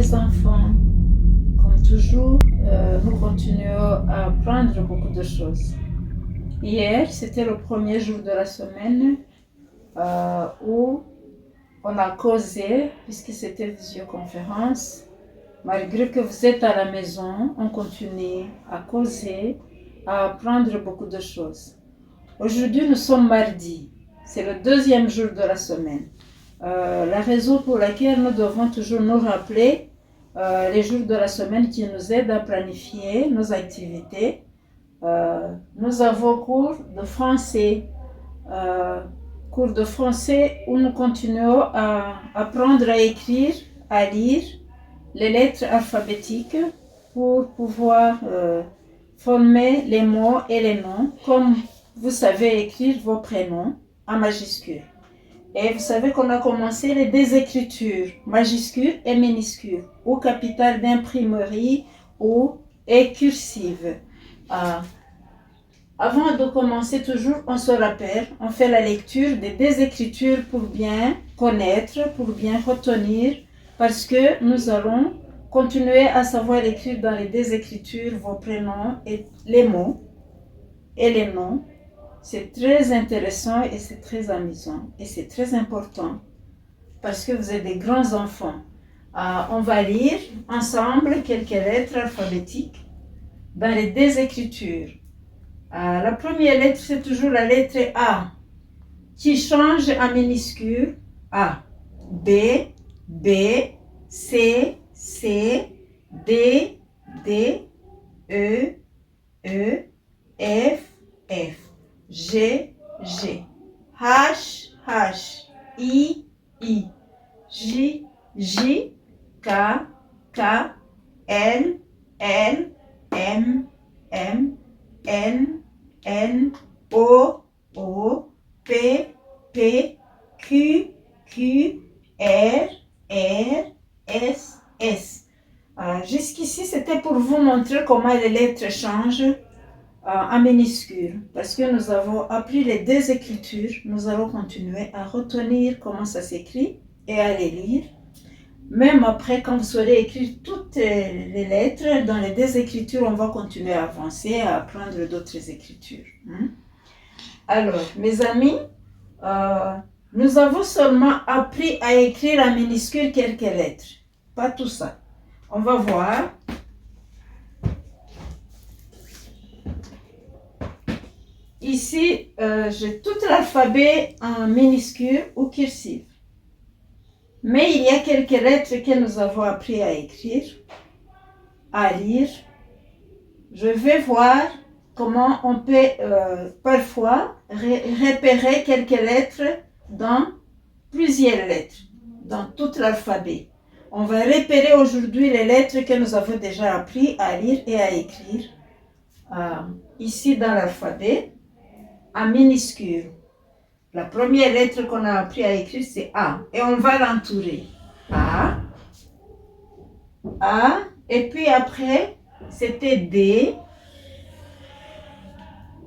les enfants. Comme toujours, nous continuons à apprendre beaucoup de choses. Hier, c'était le premier jour de la semaine où on a causé, puisque c'était visioconférence. Malgré que vous êtes à la maison, on continue à causer, à apprendre beaucoup de choses. Aujourd'hui, nous sommes mardi. C'est le deuxième jour de la semaine. La raison pour laquelle nous devons toujours nous rappeler les jours de la semaine qui nous aident à planifier nos activités. Nous avons cours de français. Cours de français où nous continuons à apprendre à écrire, à lire les lettres alphabétiques pour pouvoir former les mots et les noms, comme vous savez écrire vos prénoms en majuscules. Et vous savez qu'on a commencé les deux écritures, majuscules et minuscules, ou capitales d'imprimerie ou et cursive. Avant de commencer toujours, on se rappelle, on fait la lecture des deux écritures pour bien connaître, pour bien retenir, parce que nous allons continuer à savoir écrire dans les deux écritures vos prénoms et les mots et les noms. C'est très intéressant et c'est très amusant et c'est très important parce que vous êtes des grands enfants. On va lire ensemble quelques lettres alphabétiques dans les deux écritures. La première lettre, c'est toujours la lettre A qui change en minuscule. A, B, B, C, C, D, D, E, E, F, F, G, G, H, H, I, I, J, J, K, K, L, L, M, M, N, N, O, O, P, P, Q, Q, R, R, S, S. Jusqu'ici, c'était pour vous montrer comment les lettres changent en minuscules. Parce que nous avons appris les deux écritures, nous allons continuer à retenir comment ça s'écrit et à les lire. Même après, quand vous saurez écrire toutes les lettres dans les deux écritures, on va continuer à avancer, à apprendre d'autres écritures. Alors, mes amis, nous avons seulement appris à écrire en minuscule quelques lettres. Pas tout ça. On va voir. Ici, j'ai tout l'alphabet en minuscule ou cursive. Mais il y a quelques lettres que nous avons appris à écrire, à lire. Je vais voir comment on peut parfois repérer quelques lettres dans plusieurs lettres, dans tout l'alphabet. On va repérer aujourd'hui les lettres que nous avons déjà appris à lire et à écrire ici dans l'alphabet en minuscule. La première lettre qu'on a appris à écrire, c'est A. Et on va l'entourer. A. A. Et puis après, c'était D.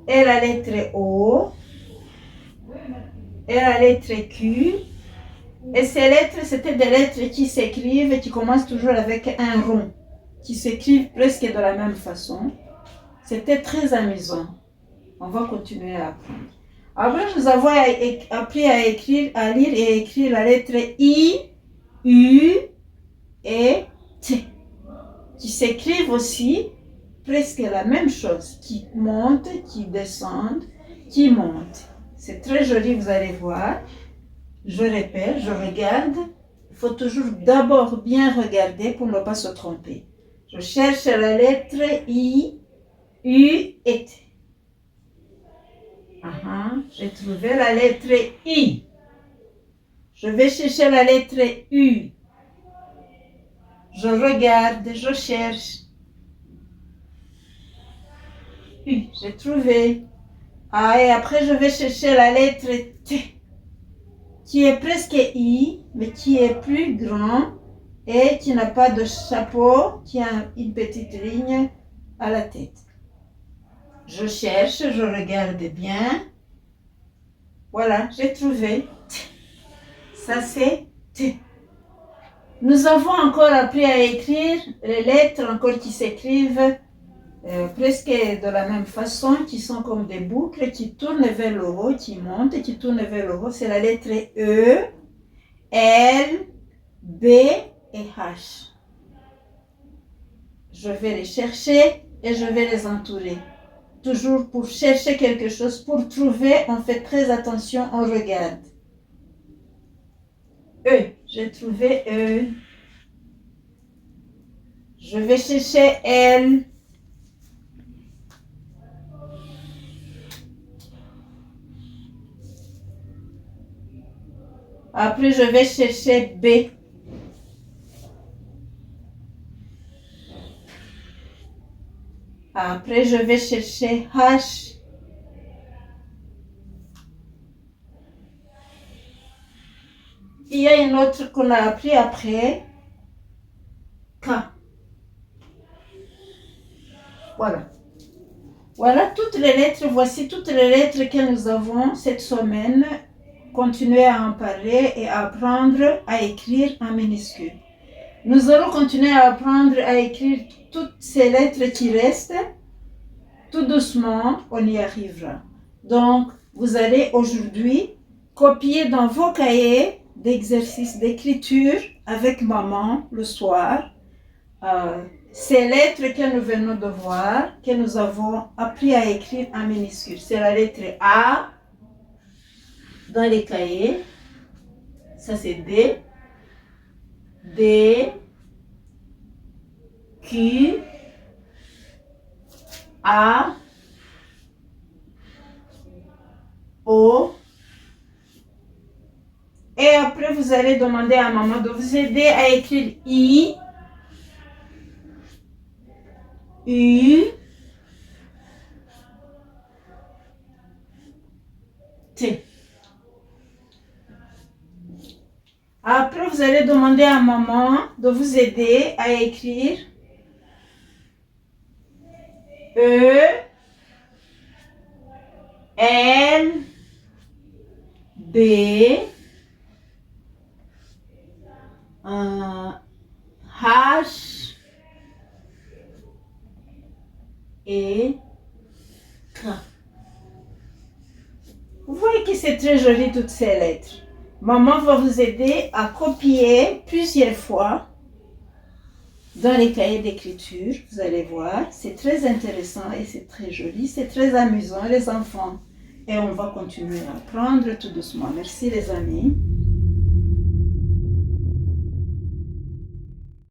Et la lettre O. Et la lettre Q. Et ces lettres, c'était des lettres qui s'écrivent et qui commencent toujours avec un rond. Qui s'écrivent presque de la même façon. C'était très amusant. On va continuer à apprendre. Après, nous avons appris à écrire, à lire et écrire la lettre I, U et T, qui s'écrivent aussi presque la même chose, qui montent, qui descendent, qui montent. C'est très joli, vous allez voir. Je répète, je regarde. Il faut toujours d'abord bien regarder pour ne pas se tromper. Je cherche la lettre I, U et T. J'ai trouvé la lettre I. Je vais chercher la lettre U. Je regarde, je cherche. U, j'ai trouvé. Et après, je vais chercher la lettre T, qui est presque I, mais qui est plus grand et qui n'a pas de chapeau, qui a une petite ligne à la tête. Je cherche, je regarde bien. Voilà, j'ai trouvé. Ça c'est T. Nous avons encore appris à écrire les lettres encore qui s'écrivent presque de la même façon, qui sont comme des boucles qui tournent vers le haut, qui montent et qui tournent vers le haut. C'est la lettre E, L, B et H. Je vais les chercher et je vais les entourer. Toujours pour chercher quelque chose, pour trouver, on fait très attention, on regarde. E, j'ai trouvé E. Je vais chercher L. Après, je vais chercher B. Après, je vais chercher H. Il y a une autre qu'on a appris après. K. Voilà. Voilà toutes les lettres. Voici toutes les lettres que nous avons cette semaine. Continuez à en parler et à apprendre à écrire en minuscule. Nous allons continuer à apprendre à écrire toutes ces lettres qui restent. Tout doucement, on y arrivera. Donc, vous allez aujourd'hui copier dans vos cahiers d'exercices d'écriture avec maman le soir ces lettres que nous venons de voir, que nous avons appris à écrire en minuscule. C'est la lettre A dans les cahiers. Ça, c'est D. D. Q. A. O. Et après, vous allez demander à maman de vous aider à écrire I. U. T. Après, vous allez demander à maman de vous aider à écrire E, L, B, H et K. Vous voyez que c'est très joli toutes ces lettres. Maman va vous aider à copier plusieurs fois dans les cahiers d'écriture. Vous allez voir, c'est très intéressant et c'est très joli, c'est très amusant les enfants. Et on va continuer à apprendre tout doucement. Merci les amis.